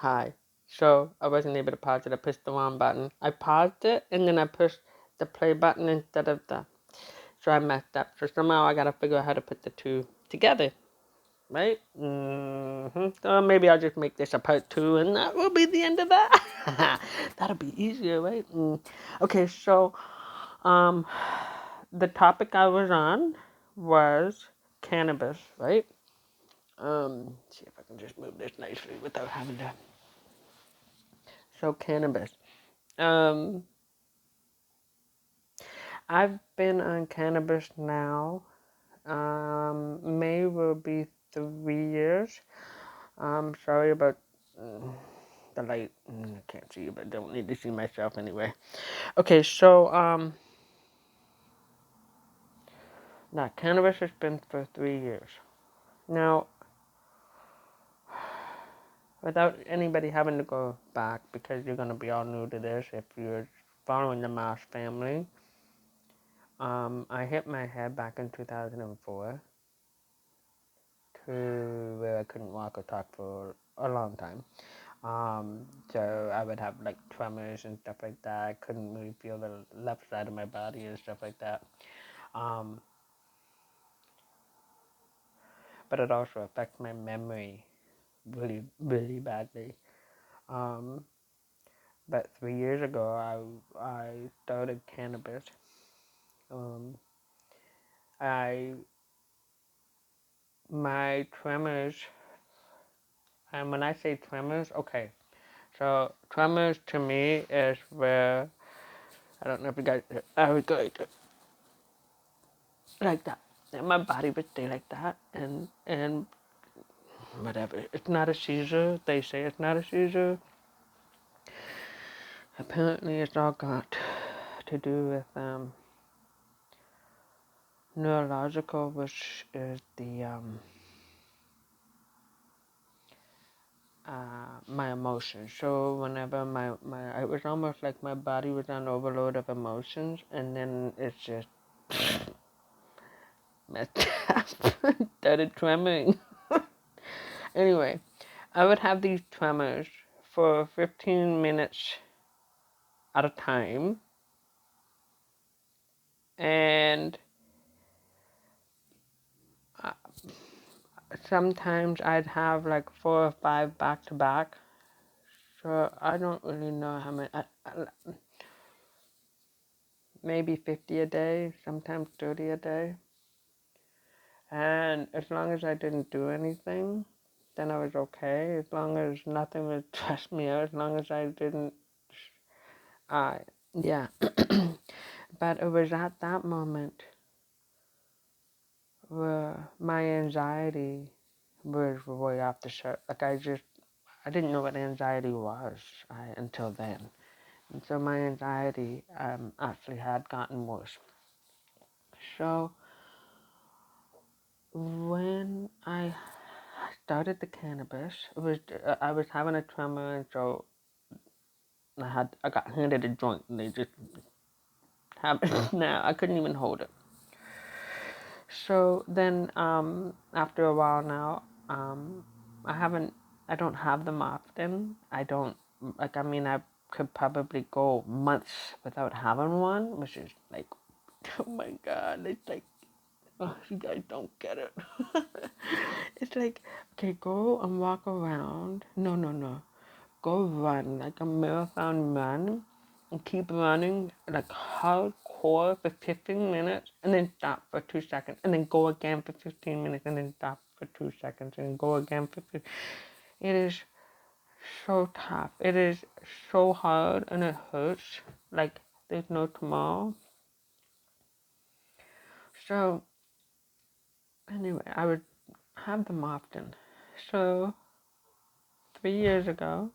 Hi. So I wasn't able to pause it. I pushed the wrong button. I paused it and then I pushed the play button instead of the. So I messed up. So somehow I gotta figure out how to put the two together. Right? So maybe I'll just make this a part 2 and that will be the end of that. That'll be easier, right? Okay, so um, the topic I was on was cannabis, right? See if I can just move this nicely without having to. So cannabis. Um, I've been on cannabis now. May will be 3 years. Sorry about the light. I can't see you, but don't need to see myself anyway. Okay, so now cannabis has been for 3 years. Now, without anybody having to go back, because you're gonna be all new to this if you're following the Mouse family. I hit my head back in 2004 to where I couldn't walk or talk for a long time. So I would have like tremors and stuff like that. I couldn't really feel the left side of my body and stuff like that. Um, but it also affects my memory really, really badly. Um, but 3 years ago, I started cannabis. Um, my tremors, and when I say tremors, okay, so tremors to me is where I don't know if you guys, I would go like that. And my body would stay like that, and whatever. It's not a seizure. They say it's not a seizure. Apparently, it's all got to do with neurological, which is the my emotions. So whenever it was almost like my body was on overload of emotions, and then it's just messed up, started tremoring. Anyway, I would have these tremors for 15 minutes at a time, and sometimes I'd have like 4 or 5 back to back. So I don't really know how many. Maybe 50 a day, sometimes 30 a day. And as long as I didn't do anything, then I was okay. As long as nothing would stress me out, as long as I didn't, yeah. But it was at that moment where my anxiety was way off the chart. Like I didn't know what anxiety was until then. And so my anxiety actually had gotten worse. So when I started the cannabis, I was having a tremor, and so I got handed a joint, and they just have it now. I couldn't even hold it. So then, after a while now, I don't have them often. I don't, like, I mean, I could probably go months without having one, which is like, oh my God, it's like, oh, you guys don't get it. It's like, okay, go and walk around. No. Go run, like a marathon run, and keep running like hardcore for 15 minutes, and then stop for 2 seconds, and then go again for 15 minutes, and then stop for 2 seconds, and go again for 15. It is so tough. It is so hard, and it hurts like there's no tomorrow. So anyway, I would have them often. So 3 years ago,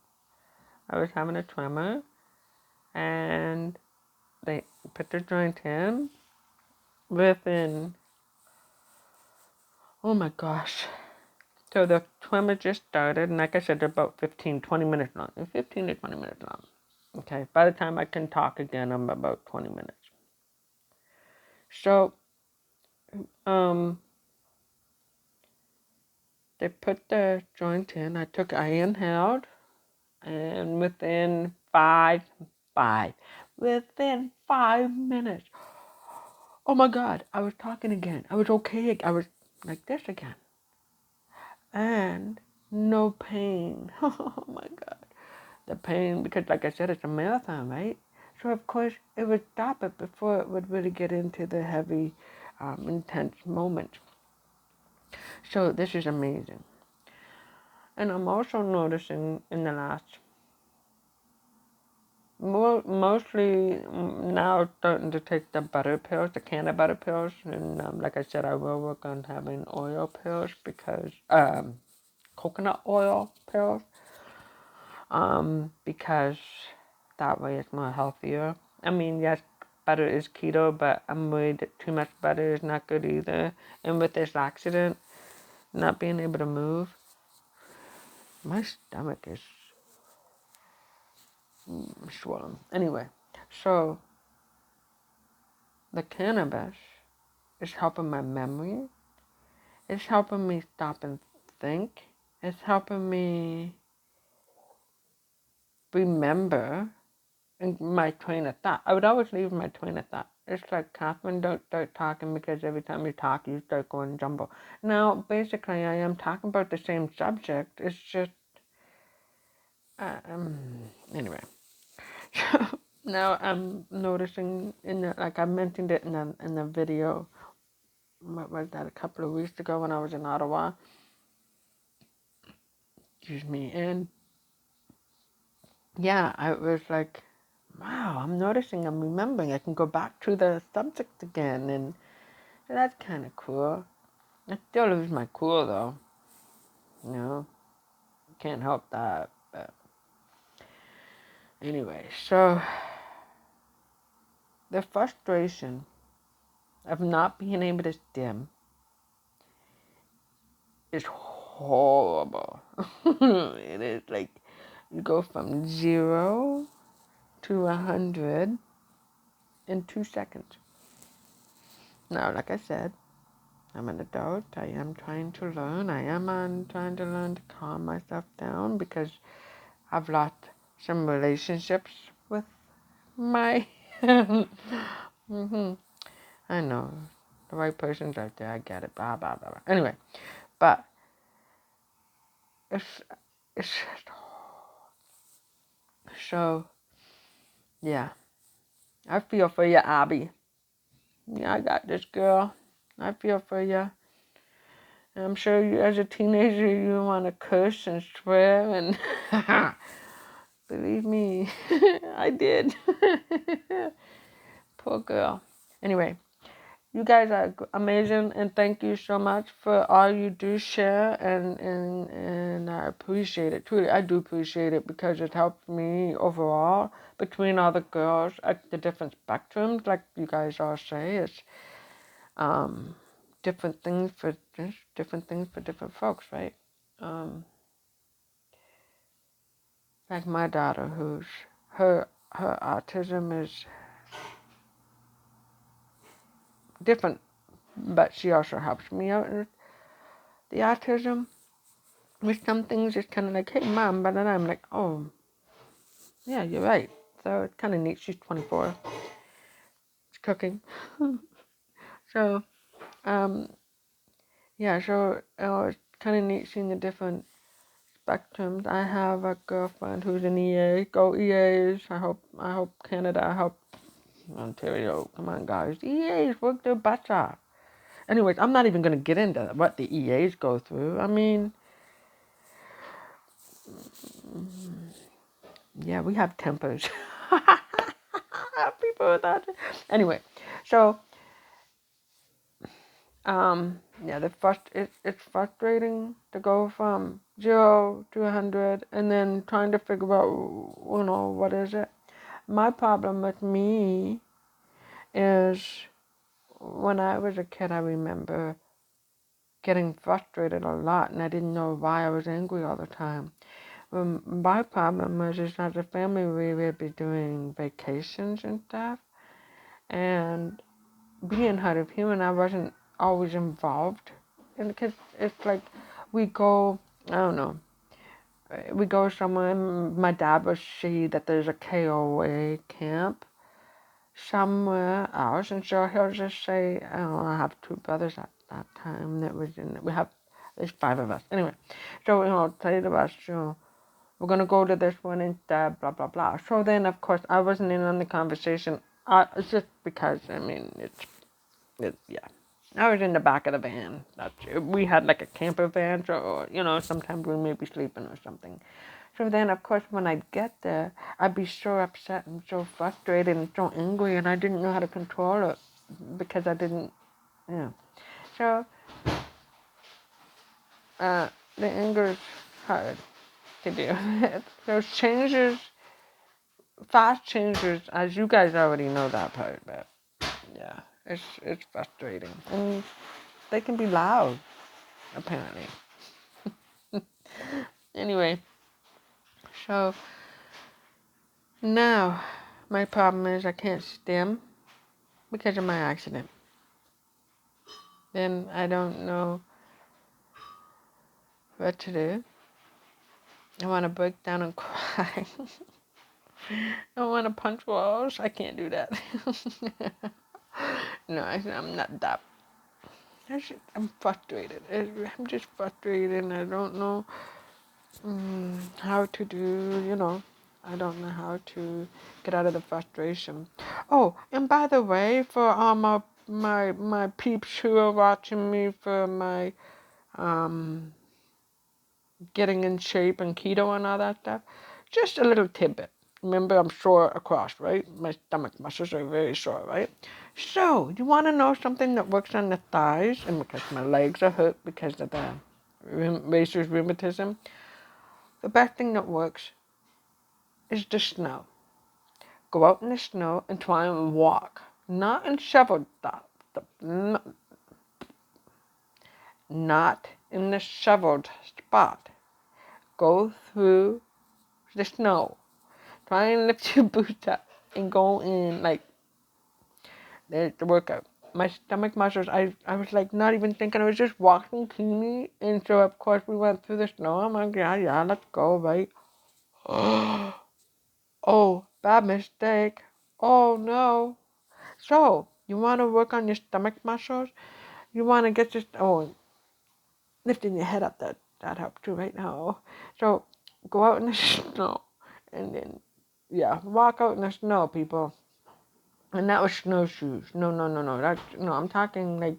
I was having a tremor, and they put the joint in within, oh my gosh. So the tremor just started, and like I said, they're about 15-20 minutes long. 15 to 20 minutes long. Okay, by the time I can talk again, I'm about 20 minutes. So, they put the joint in. I inhaled, And within within 5 minutes, oh my God, I was talking again. I was okay. I was like this again. And no pain. Oh my God. The pain, because like I said, it's a marathon, right? So of course it would stop it before it would really get into the heavy, intense moment. So this is amazing. And I'm also noticing in the last, mostly now starting to take the butter pills, the can of butter pills. And like I said, I will work on having oil pills because, coconut oil pills, because that way it's more healthier. I mean, yes, butter is keto, but I'm worried that too much butter is not good either. And with this accident, not being able to move, my stomach is swollen. Anyway, so the cannabis is helping my memory. It's helping me stop and think. It's helping me remember my train of thought. I would always leave my train of thought. It's like, Catherine, don't start talking because every time you talk, you start going jumble. Now, basically, I am talking about the same subject. It's just, anyway. Now I'm noticing like I mentioned it in the video. What was that? A couple of weeks ago when I was in Ottawa. Excuse me. And yeah, I was like, wow, I'm noticing, I'm remembering. I can go back to the subject again, and that's kind of cool. I still lose my cool though. You know, can't help that. But anyway, so the frustration of not being able to stim is horrible. It is like you go from 0 to 100 in 2 seconds. Now, like I said, I'm an adult. I am trying to learn. I am trying to learn to calm myself down because I've lost some relationships with my. I know the right person's out there. I get it. Blah blah blah. Blah. Anyway, but it's it's so yeah. I feel for you, Abbie. Yeah, I got this, girl. I feel for you. I'm sure you, as a teenager, you want to curse and swear, and believe me, I did. Poor girl. Anyway, you guys are amazing, and thank you so much for all you do share, and I appreciate it. Truly, I do appreciate it because it helps me overall between all the girls at the different spectrums, like you guys all say. It's different things for different folks, right? Like my daughter, who's her autism is different, but she also helps me out with the autism. With some things, it's kind of like, hey, mom, but then I'm like, oh, yeah, you're right. So it's kind of neat. She's 24. She's cooking. So, yeah, so it's kind of neat seeing the different spectrums. I have a girlfriend who's an EA. Go EAs. I hope Canada, I hope Ontario. Come on, guys. EAs work their butts off. Anyways, I'm not even going to get into what the EAs go through. I mean, yeah, we have tempers. People with that. Anyway, so yeah, it's frustrating to go from 0 to 100 and then trying to figure out, what is it. My problem with me is when I was a kid, I remember getting frustrated a lot, and I didn't know why I was angry all the time. My problem was, is as a family, we would be doing vacations and stuff, and being hard of human, I wasn't always involved, and because it's like we go, I don't know, we go somewhere, my dad will see that there's a KOA camp somewhere else, and so he'll just say, oh, I have two brothers at that time that was in it. We have, there's 5 of us. Anyway, so he'll say to us, we're going to go to this one instead, blah, blah, blah. So then, of course, I wasn't in on the conversation. It's just because, I mean, yeah. I was in the back of the van. We had like a camper van, so, sometimes we may be sleeping or something. So then, of course, when I'd get there, I'd be so upset and so frustrated and so angry, and I didn't know how to control it because I didn't, So, the anger is hard to deal with. Those changes, fast changes, as you guys already know that part, but yeah, it's frustrating. And they can be loud, apparently. Anyway, so now my problem is I can't stim because of my accident. Then I don't know what to do. I want to break down and cry. I want to punch walls. I can't do that. No, I'm not that. I'm frustrated. I'm just frustrated and I don't know how to do, I don't know how to get out of the frustration. Oh, and by the way, for all my peeps who are watching me for my getting in shape and keto and all that stuff, just a little tidbit. Remember, I'm sore across, right? My stomach muscles are very sore, right? So, you want to know something that works on the thighs, and because my legs are hurt because of the racer's rheumatism, the best thing that works is the snow. Go out in the snow and try and walk. Not in shoveled stuff. Not in the shoveled spot. Go through the snow. Try and lift your boots up and go in, there's the workout. My stomach muscles, I was like not even thinking, I was just walking cleanly. And so, of course, we went through the snow. I'm like, yeah, let's go, right? Oh, bad mistake. Oh, no. So, you want to work on your stomach muscles? You want to get lifting your head up, that helps too right now. So, go out in the snow and then, walk out in the snow, people. And that was snowshoes. No. I'm talking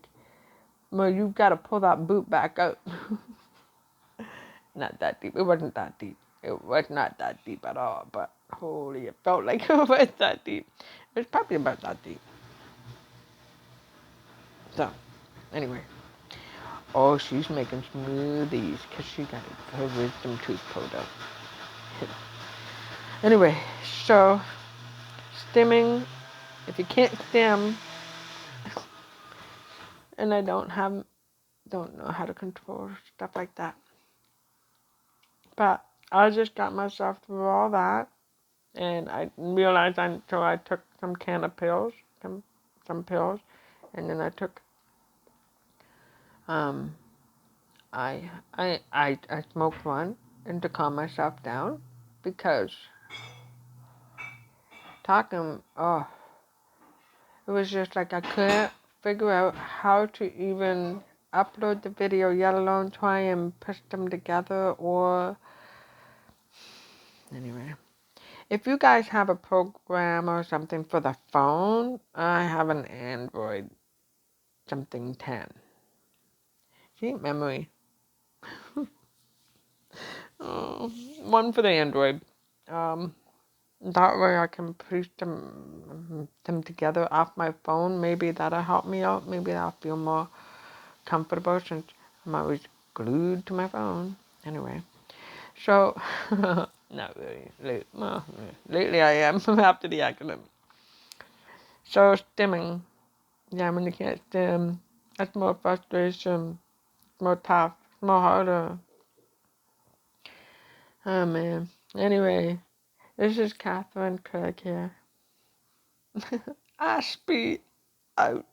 well, you got to pull that boot back out. Not that deep. It wasn't that deep. It was not that deep at all, but holy, it felt like it was that deep. It was probably about that deep. So, anyway. Oh, she's making smoothies because she got her wisdom tooth pulled out. Anyway, so stimming, if you can't stim, and I don't know how to control stuff like that. But I just got myself through all that, and I realized so I took some can of pills, some pills, and then I took I smoked one and to calm myself down because talking it was just like I couldn't figure out how to even upload the video, yet alone try and push them together or anyway. If you guys have a program or something for the phone, I have an Android something 10. See, memory. One for the Android. That way I can piece them together off my phone. Maybe that'll help me out. Maybe I'll feel more comfortable since I'm always glued to my phone. Anyway, so, not really. Well, lately I am after the accident. So, stimming. Yeah, when you can't stim, that's more frustration, more tough, more harder. Oh, man. Anyway, this is Catherine Craig here. I speak out.